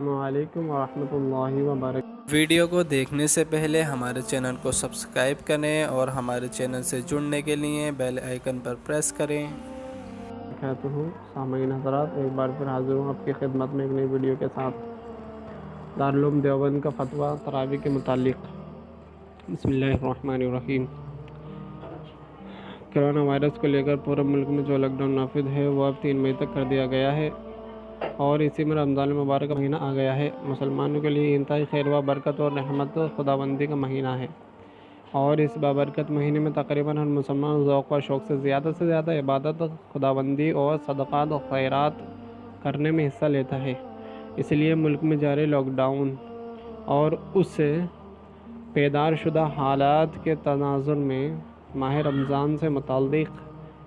السلام علیکم ورحمۃ اللہ وبرکاتہ۔ ویڈیو کو دیکھنے سے پہلے ہمارے چینل کو سبسکرائب کریں اور ہمارے چینل سے جڑنے کے لیے بیل آئیکن پر پریس کریں۔ سامعین حضرات، ایک بار پھر حاضر ہوں آپ کی خدمت میں ایک نئی ویڈیو کے ساتھ۔ دارالعلوم دیوبند کا فتویٰ تراویح کے متعلق۔ بسم اللہ الرحمن الرحیم۔ کرونا وائرس کو لے کر پورے ملک میں جو لاک ڈاؤن نافذ ہے وہ اب 3 مئی تک کر دیا گیا ہے، اور اسی میں رمضان المبارک کا مہینہ آ گیا ہے۔ مسلمانوں کے لیے انتہائی خیر و برکت اور رحمت خداوندی کا مہینہ ہے، اور اس بابرکت مہینے میں تقریباً ہر مسلمان ذوق و شوق سے زیادہ عبادت خداوندی اور صدقات و خیرات کرنے میں حصہ لیتا ہے۔ اس لیے ملک میں جاری لاک ڈاؤن اور اس سے بیدار شدہ حالات کے تناظر میں ماہ رمضان سے متعلق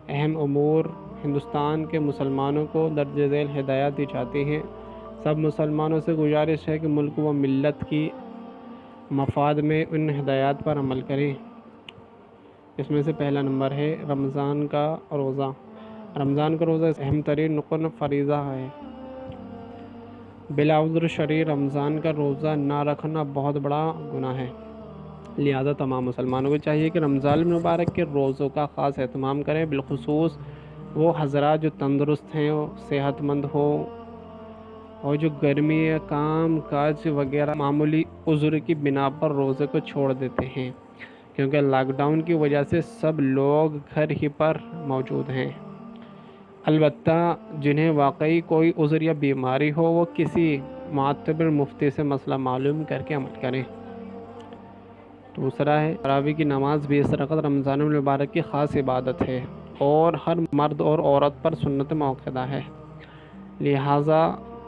اہم امور ہندوستان کے مسلمانوں کو درج ذیل ہدایات دی جاتی ہیں۔ سب مسلمانوں سے گزارش ہے کہ ملک و ملت کی مفاد میں ان ہدایات پر عمل کریں۔ اس میں سے پہلا نمبر ہے رمضان کا روزہ۔ رمضان کا روزہ اہم ترین رکن فریضہ ہے۔ بلا عذر شرعی رمضان کا روزہ نہ رکھنا بہت بڑا گناہ ہے، لہذا تمام مسلمانوں کو چاہیے کہ رمضان المبارک کے روزوں کا خاص اہتمام کریں، بالخصوص وہ حضرات جو تندرست ہیں، صحت مند ہوں، اور جو گرمی یا کام کاج وغیرہ معمولی عذر کی بنا پر روزے کو چھوڑ دیتے ہیں، کیونکہ لاک ڈاؤن کی وجہ سے سب لوگ گھر ہی پر موجود ہیں۔ البتہ جنہیں واقعی کوئی عذر یا بیماری ہو وہ کسی معتبر مفتی سے مسئلہ معلوم کر کے عمل کریں۔ دوسرا ہے تراویح کی نماز 20 رکعت رمضان المبارک کی خاص عبادت ہے، اور ہر مرد اور عورت پر سنت موقعہ ہے، لہٰذا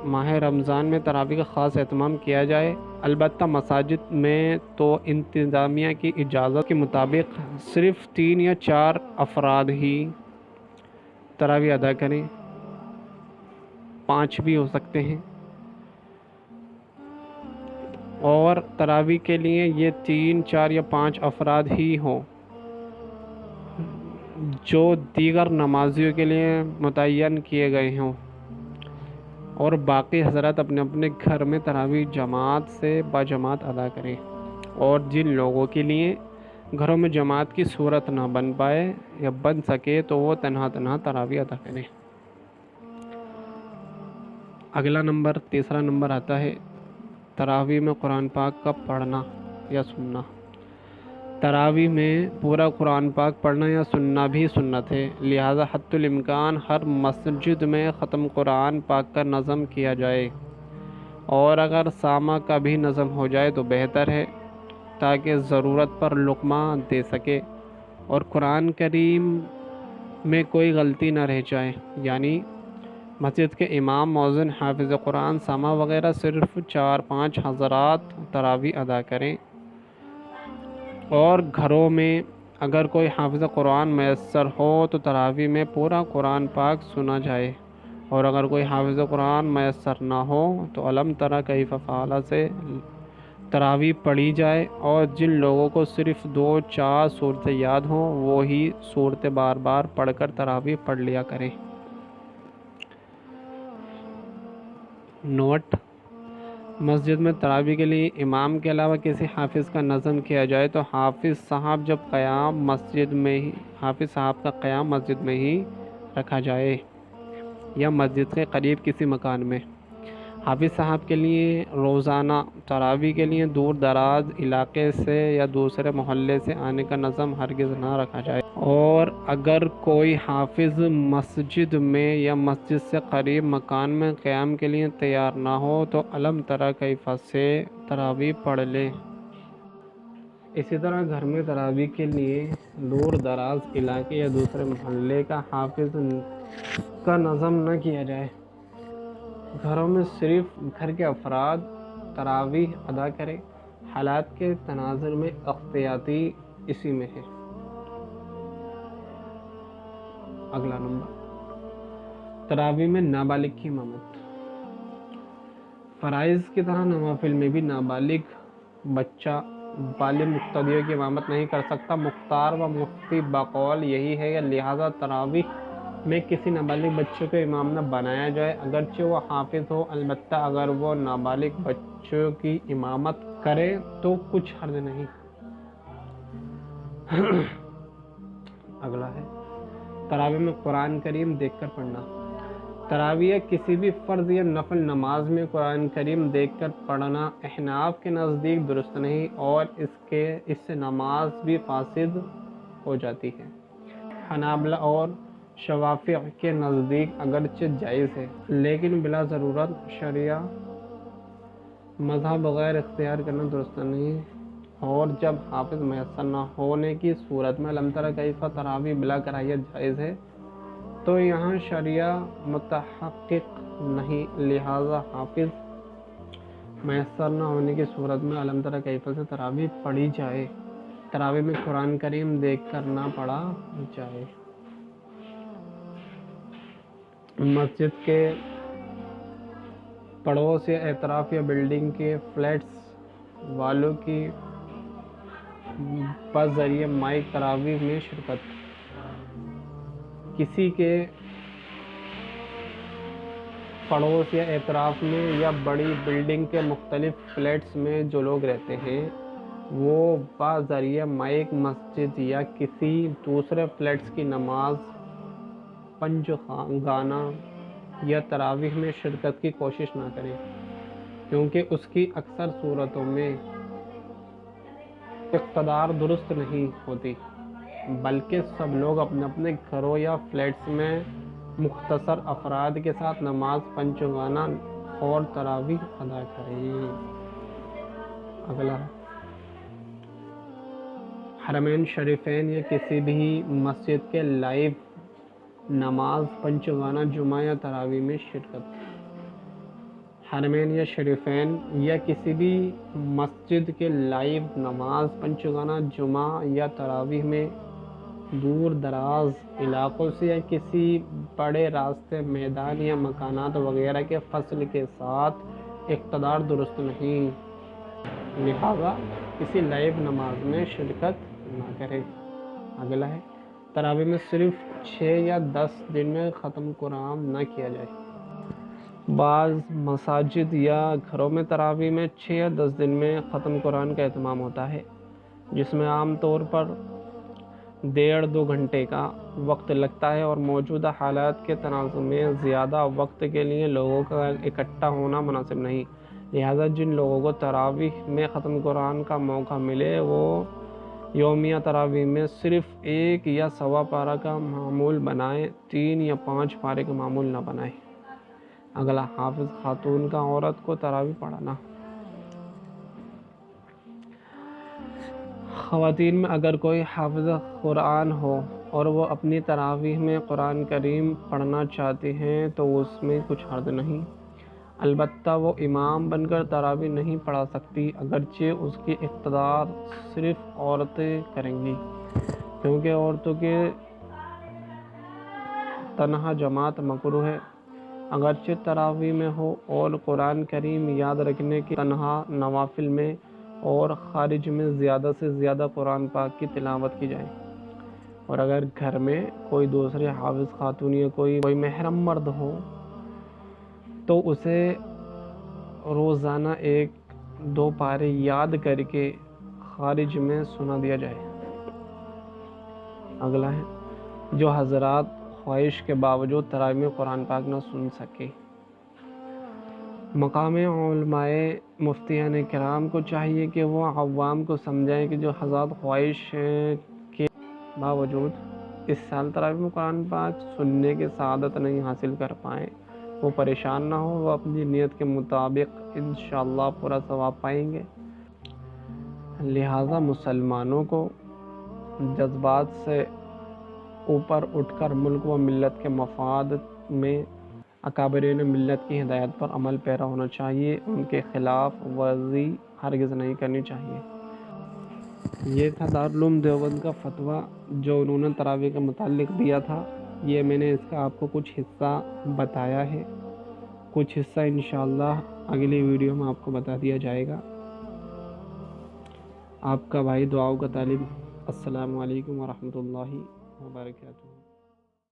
ماہ رمضان میں تراویح کا خاص اہتمام کیا جائے۔ البتہ مساجد میں تو انتظامیہ کی اجازت کے مطابق صرف 3 یا 4 افراد ہی تراویح ادا کریں، 5 بھی ہو سکتے ہیں، اور تراویح کے لیے یہ 3، 4 یا 5 افراد ہی ہوں جو دیگر نمازیوں کے لیے متعین کیے گئے ہوں، اور باقی حضرات اپنے اپنے گھر میں تراویح جماعت سے باجماعت ادا کریں، اور جن لوگوں کے لیے گھروں میں جماعت کی صورت نہ بن پائے یا بن سکے تو وہ تنہا تراویح ادا کریں۔ اگلا نمبر، تیسرا نمبر آتا ہے تراویح میں قرآن پاک کا پڑھنا یا سننا۔ تراویح میں پورا قرآن پاک پڑھنا یا سننا بھی سنت ہے، لہذا حتی الامکان ہر مسجد میں ختم قرآن پاک کا نظم کیا جائے، اور اگر سامع کا بھی نظم ہو جائے تو بہتر ہے، تاکہ ضرورت پر لقمہ دے سکے اور قرآن کریم میں کوئی غلطی نہ رہ جائے۔ یعنی مسجد کے امام، مؤذن، حافظ قرآن، سامع وغیرہ صرف 4-5 حضرات تراویح ادا کریں، اور گھروں میں اگر کوئی حافظ قرآن میسر ہو تو تراویح میں پورا قرآن پاک سنا جائے، اور اگر کوئی حافظ قرآن میسر نہ ہو تو الم تری کیف فعل سے تراویح پڑھی جائے، اور جن لوگوں کو صرف 2-4 صورتیں یاد ہوں وہی صورتیں بار بار پڑھ کر تراویح پڑھ لیا کریں۔ نوٹ: مسجد میں تراویح کے لیے امام کے علاوہ کسی حافظ کا نظم کیا جائے تو حافظ صاحب کا قیام مسجد میں ہی رکھا جائے، یا مسجد کے قریب کسی مکان میں۔ حافظ صاحب کے لیے روزانہ تراویح کے لیے دور دراز علاقے سے یا دوسرے محلے سے آنے کا نظم ہرگز نہ رکھا جائے، اور اگر کوئی حافظ مسجد میں یا مسجد سے قریب مکان میں قیام کے لیے تیار نہ ہو تو الم تری کیف سے تراویح پڑھ لے۔ اسی طرح گھر میں تراویح کے لیے دور دراز علاقے یا دوسرے محلے کا حافظ کا نظم نہ کیا جائے، گھروں میں صرف گھر کے افراد تراویح ادا کریں۔ حالات کے تناظر میں احتیاطی اسی میں ہے۔ اگلا نمبر، تراویح میں نابالغ کی امامت۔ فرائض کی طرح نوافل میں بھی نابالغ بچہ بالغ مقتدیوں کی امامت نہیں کر سکتا۔ مختار و مفتی بقول یہی ہے، لہذا تراویح میں کسی نابالغ بچے کو امام نہ بنایا جائے، اگرچہ وہ حافظ ہو، البتہ اگر وہ نابالغ بچوں کی امامت کرے تو کچھ حرج نہیں۔ اگلا ہے تراویح میں قرآن کریم دیکھ کر پڑھنا۔ تراویح یا کسی بھی فرض یا نفل نماز میں قرآن کریم دیکھ کر پڑھنا احناف کے نزدیک درست نہیں، اور اس سے نماز بھی فاسد ہو جاتی ہے۔ حنابلہ اور شوافع کے نزدیک اگرچہ جائز ہے، لیکن بلا ضرورت شرعیہ مذہب غیر اختیار کرنا درست نہیں، اور جب حافظ میسر نہ ہونے کی صورت میں علم تری کیف تراویح بلا کراہیت جائز ہے، تو یہاں شرعیہ متحقق نہیں، لہذا حافظ میسر نہ ہونے کی صورت میں علم تری کیف سے تراویح پڑھی جائے، تراویح میں قرآن کریم دیکھ کر نہ پڑھا جائے۔ مسجد کے پڑوس یا اطراف یا بلڈنگ کے فلیٹس والوں کی بذریعہ مائک تراویح میں شرکت۔ کسی کے پڑوس یا اطراف میں یا بڑی بلڈنگ کے مختلف فلیٹس میں جو لوگ رہتے ہیں، وہ بذریعہ مائک مسجد یا کسی دوسرے فلیٹس کی نماز پنجگانہ یا تراویح میں شرکت کی کوشش نہ کریں، کیونکہ اس کی اکثر صورتوں میں اقتدار درست نہیں ہوتی، بلکہ سب لوگ اپنے اپنے گھروں یا فلیٹس میں مختصر افراد کے ساتھ نماز پنجگانہ اور تراویح ادا کریں۔ اگلا حرمین شریفین یا کسی بھی مسجد کے لائیو نماز پنجگانہ جمعہ یا تراویح میں شرکت۔ حرمین یا شریفین یا کسی بھی مسجد کے لائیو نماز پنجگانہ جمعہ یا تراویح میں دور دراز علاقوں سے یا کسی بڑے راستے، میدان یا مکانات وغیرہ کے فصل کے ساتھ اقتدار درست نہیں، لہذا کسی لائیو نماز میں شرکت نہ کرے۔ اگلا ہے تراویح میں صرف 6 یا 10 دن میں ختم قرآن نہ کیا جائے۔ بعض مساجد یا گھروں میں تراویح میں 6 یا 10 دن میں ختم قرآن کا اہتمام ہوتا ہے، جس میں عام طور پر 1.5-2 گھنٹے کا وقت لگتا ہے، اور موجودہ حالات کے تناظر میں زیادہ وقت کے لیے لوگوں کا اکٹھا ہونا مناسب نہیں، لہذا جن لوگوں کو تراویح میں ختم قرآن کا موقع ملے وہ یومیہ تراویح میں صرف 1 یا سوا پارہ کا معمول بنائیں، 3 یا 5 پارے کا معمول نہ بنائیں۔ اگلا حافظ خاتون کا عورت کو تراویح پڑھانا۔ خواتین میں اگر کوئی حافظ قرآن ہو اور وہ اپنی تراویح میں قرآن کریم پڑھنا چاہتی ہیں تو اس میں کچھ حرج نہیں، البتہ وہ امام بن کر تراویح نہیں پڑھا سکتی، اگرچہ اس کی اقتدار صرف عورتیں کریں گی، کیونکہ عورتوں کے تنہا جماعت مکروہ ہے، اگرچہ تراویح میں ہو، اور قرآن کریم یاد رکھنے کے تنہا نوافل میں اور خارج میں زیادہ سے زیادہ قرآن پاک کی تلاوت کی جائے، اور اگر گھر میں کوئی دوسرے حافظ خاتون یا کوئی محرم مرد ہو تو اسے روزانہ 1-2 پارے یاد کر کے خارج میں سنا دیا جائے۔ اگلا ہے جو حضرات خواہش کے باوجود تراویح میں قرآن پاک نہ سن سکے۔ مقام علماء مفتیان کرام کو چاہیے کہ وہ عوام کو سمجھائیں کہ جو حضرات خواہش کے باوجود اس سال تراویح میں قرآن پاک سننے کی سعادت نہیں حاصل کر پائیں، وہ پریشان نہ ہو، وہ اپنی نیت کے مطابق انشاءاللہ پورا ثواب پائیں گے۔ لہٰذا مسلمانوں کو جذبات سے اوپر اٹھ کر ملک و ملت کے مفاد میں اکابرین ملت کی ہدایت پر عمل پیرا ہونا چاہیے، ان کے خلاف ورزی ہرگز نہیں کرنی چاہیے۔ یہ تھا دارالعلوم دیوبند کا فتویٰ جو انہوں نے تراویح کے متعلق دیا تھا۔ یہ میں نے اس کا آپ کو کچھ حصہ بتایا ہے، کچھ حصہ انشاءاللہ اگلی ویڈیو میں آپ کو بتا دیا جائے گا۔ آپ کا بھائی دعاؤں کا طالب۔ السلام علیکم ورحمۃ اللہ وبرکاتہ۔